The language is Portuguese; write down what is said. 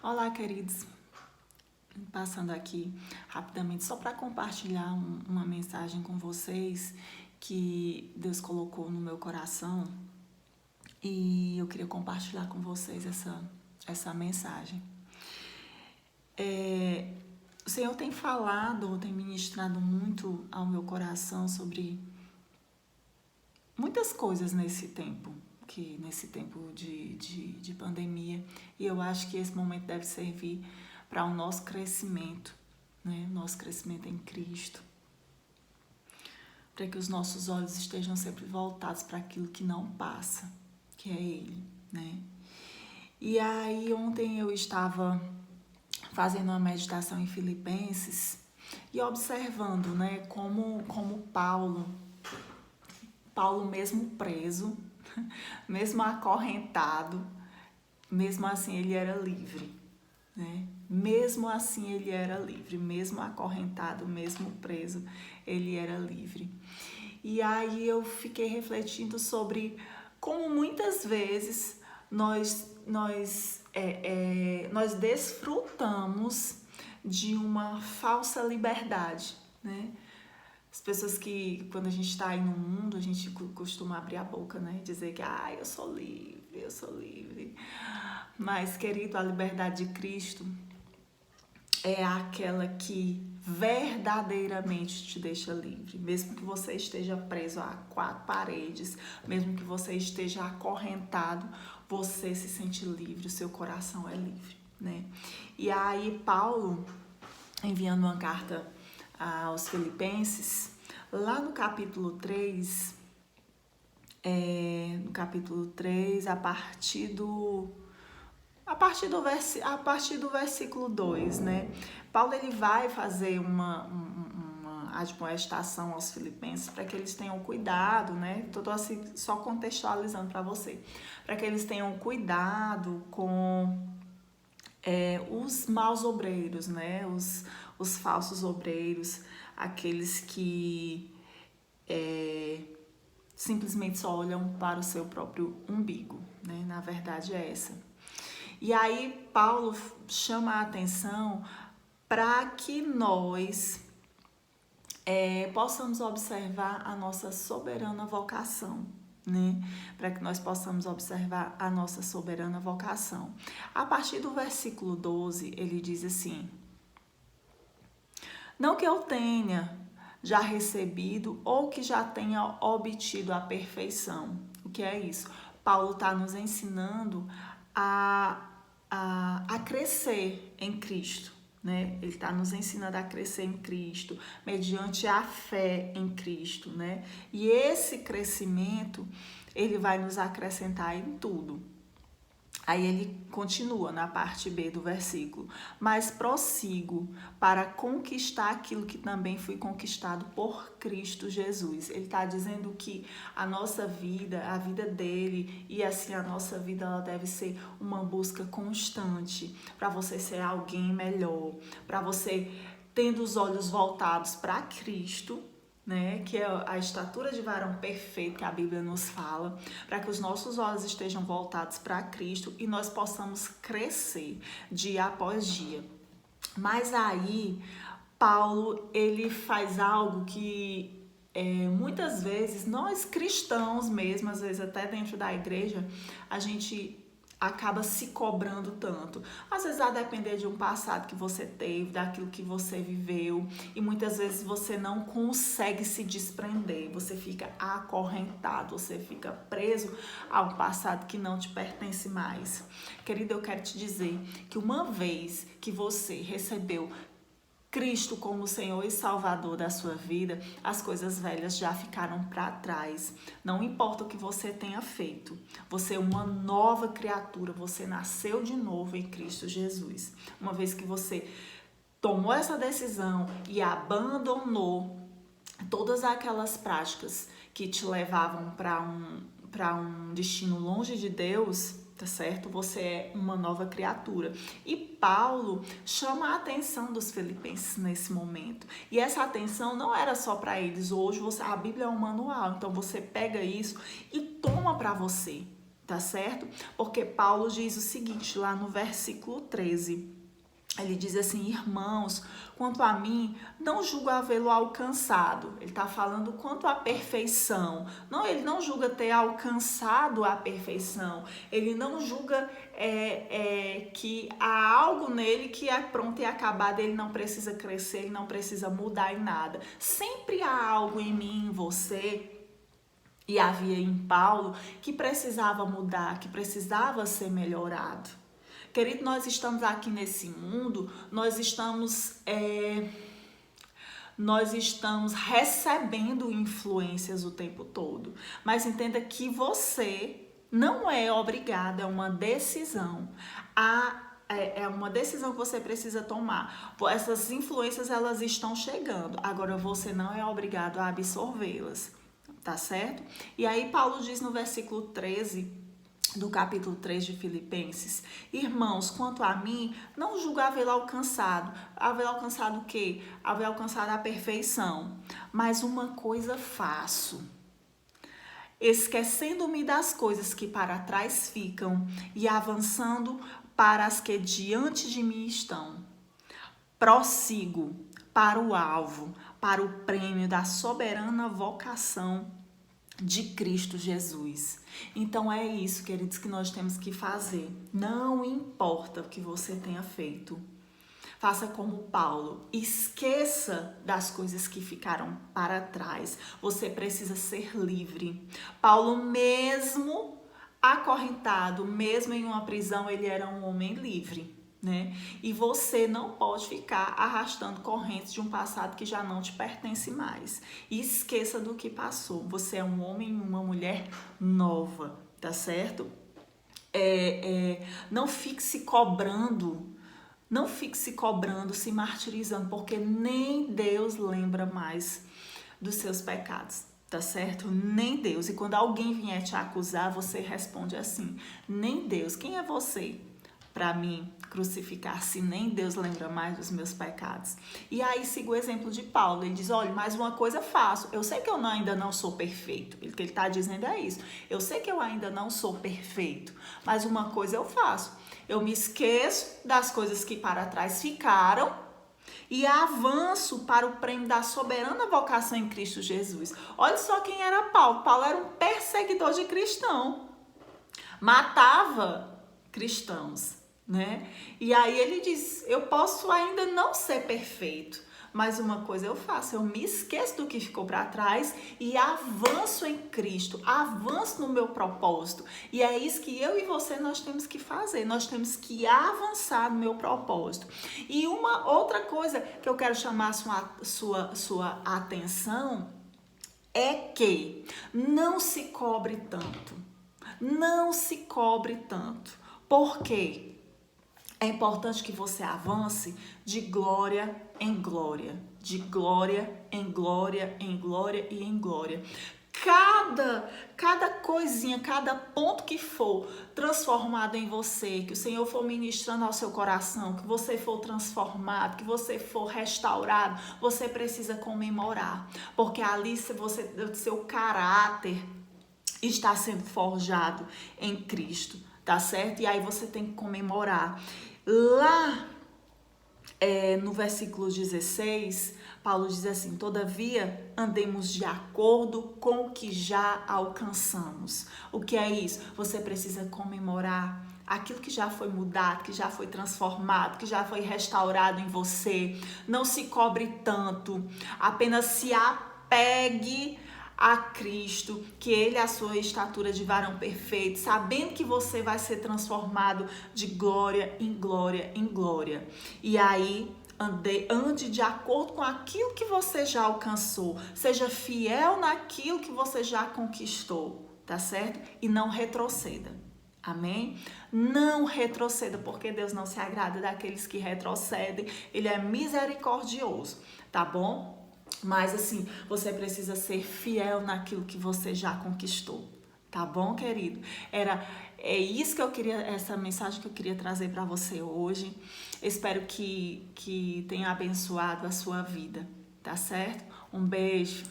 Olá, queridos. Passando aqui rapidamente só para compartilhar uma mensagem com vocês que Deus colocou no meu coração e eu queria compartilhar com vocês essa mensagem. O Senhor tem falado, tem ministrado muito ao meu coração sobre muitas coisas nesse tempo de pandemia, e eu acho que esse momento deve servir para o nosso crescimento, né? Nosso crescimento em Cristo, para que os nossos olhos estejam sempre voltados para aquilo que não passa, que é Ele, né? E aí ontem eu estava fazendo uma meditação em Filipenses e observando, né, como Paulo mesmo preso, mesmo acorrentado, mesmo assim ele era livre, né? Mesmo assim ele era livre, mesmo acorrentado, mesmo preso, ele era livre. E aí eu fiquei refletindo sobre como muitas vezes nós desfrutamos de uma falsa liberdade, né? As pessoas que, quando a gente está aí no mundo, a gente costuma abrir a boca, né? Dizer que, eu sou livre, eu sou livre. Mas, querido, a liberdade de Cristo é aquela que verdadeiramente te deixa livre. Mesmo que você esteja preso a quatro paredes, mesmo que você esteja acorrentado, você se sente livre, o seu coração é livre, né? E aí, Paulo, enviando uma carta aos Filipenses, lá no capítulo 3, a partir do versículo 2, né? Paulo ele vai fazer uma admoestação aos filipenses para que eles tenham cuidado, né? Tô assim, só contextualizando para você, para que eles tenham cuidado com os maus obreiros, né? Os falsos obreiros, aqueles que simplesmente só olham para o seu próprio umbigo, né? Na verdade é essa. E aí Paulo chama a atenção para que nós possamos observar a nossa soberana vocação, né? Para que nós possamos observar a nossa soberana vocação. A partir do versículo 12, ele diz assim: não que eu tenha já recebido ou que já tenha obtido a perfeição. O que é isso? Paulo está nos ensinando a crescer em Cristo, né? Ele está nos ensinando a crescer em Cristo, mediante a fé em Cristo, né? E esse crescimento, ele vai nos acrescentar em tudo. Aí ele continua na parte B do versículo: mas prossigo para conquistar aquilo que também foi conquistado por Cristo Jesus. Ele está dizendo que a nossa vida, a vida dele e assim a nossa vida, ela deve ser uma busca constante para você ser alguém melhor, para você tendo os olhos voltados para Cristo, né, que é a estatura de varão perfeito que a Bíblia nos fala, para que os nossos olhos estejam voltados para Cristo e nós possamos crescer dia após dia. Mas aí, Paulo, ele faz algo que muitas vezes nós cristãos mesmo, às vezes até dentro da igreja, a gente acaba se cobrando tanto. Às vezes a depender de um passado que você teve, daquilo que você viveu, e muitas vezes você não consegue se desprender, você fica acorrentado, você fica preso a um passado que não te pertence mais. Querida, eu quero te dizer que uma vez que você recebeu Cristo como Senhor e Salvador da sua vida, as coisas velhas já ficaram para trás. Não importa o que você tenha feito, você é uma nova criatura, você nasceu de novo em Cristo Jesus. Uma vez que você tomou essa decisão e abandonou todas aquelas práticas que te levavam para um destino longe de Deus, tá certo? Você é uma nova criatura. E Paulo chama a atenção dos filipenses nesse momento. E essa atenção não era só para eles. Hoje a Bíblia é um manual, então você pega isso e toma para você. tá certo? Porque Paulo diz o seguinte, lá no versículo 13, ele diz assim: irmãos, quanto a mim, não julgo havê-lo alcançado. Ele está falando quanto à perfeição. Não, ele não julga ter alcançado a perfeição. Ele não julga que há algo nele que é pronto e acabado. Ele não precisa crescer, ele não precisa mudar em nada. Sempre há algo em mim, em você, e havia em Paulo, que precisava mudar, que precisava ser melhorado. Querido, nós estamos aqui nesse mundo, nós estamos recebendo influências o tempo todo. Mas entenda que você não é obrigado, é uma decisão. É uma decisão que você precisa tomar. Essas influências, elas estão chegando. Agora, você não é obrigado a absorvê-las, tá certo? E aí, Paulo diz no versículo 13 do capítulo 3 de Filipenses: irmãos, quanto a mim, não julgo havê-lo alcançado. Haver alcançado o quê? Haver alcançado a perfeição. Mas uma coisa faço, esquecendo-me das coisas que para trás ficam e avançando para as que diante de mim estão. Prossigo para o alvo, para o prêmio da soberana vocação de Cristo Jesus. Então é isso, queridos, que nós temos que fazer. Não importa o que você tenha feito. Faça como Paulo. Esqueça das coisas que ficaram para trás. Você precisa ser livre. Paulo, mesmo acorrentado, mesmo em uma prisão, ele era um homem livre, né? E você não pode ficar arrastando correntes de um passado que já não te pertence mais. E esqueça do que passou. Você é um homem e uma mulher nova, tá certo? Não fique se cobrando. Não fique se cobrando, se martirizando, porque nem Deus lembra mais dos seus pecados, tá certo? Nem Deus. E quando alguém vier te acusar, você responde assim: nem Deus. Quem é você para mim crucificar, se nem Deus lembra mais dos meus pecados? E aí siga o exemplo de Paulo. Ele diz: olha, mais uma coisa faço. Eu sei que eu ainda não sou perfeito. O que ele está dizendo é isso. Eu sei que eu ainda não sou perfeito, mas uma coisa eu faço. Eu me esqueço das coisas que para trás ficaram e avanço para o prêmio da soberana vocação em Cristo Jesus. Olha só quem era Paulo. Paulo era um perseguidor de cristão. Matava cristãos, né? E aí ele diz: eu posso ainda não ser perfeito, mas uma coisa eu faço, eu me esqueço do que ficou para trás e avanço em Cristo, avanço no meu propósito. E é isso que eu e você nós temos que fazer, nós temos que avançar no meu propósito. E uma outra coisa que eu quero chamar a sua atenção é que não se cobre tanto. Não se cobre tanto. Por quê? É importante que você avance de glória em glória, de glória em glória, em glória e em glória. Cada coisinha, cada ponto que for transformado em você, que o Senhor for ministrando ao seu coração, que você for transformado, que você for restaurado, você precisa comemorar, porque ali seu caráter está sendo forjado em Cristo, tá certo? E aí você tem que comemorar. Lá no versículo 16, Paulo diz assim: todavia andemos de acordo com o que já alcançamos. O que é isso? Você precisa comemorar aquilo que já foi mudado, que já foi transformado, que já foi restaurado em você. Não se cobre tanto, apenas se apegue a Cristo, que Ele é a sua estatura de varão perfeito, sabendo que você vai ser transformado de glória em glória em glória. E aí, ande de acordo com aquilo que você já alcançou, seja fiel naquilo que você já conquistou, tá certo? E não retroceda. Amém? Não retroceda, porque Deus não se agrada daqueles que retrocedem. Ele é misericordioso, tá bom? Mas assim, você precisa ser fiel naquilo que você já conquistou, tá bom, querido? É isso que eu queria, essa mensagem que eu queria trazer para você hoje. Espero que tenha abençoado a sua vida, tá certo? Um beijo.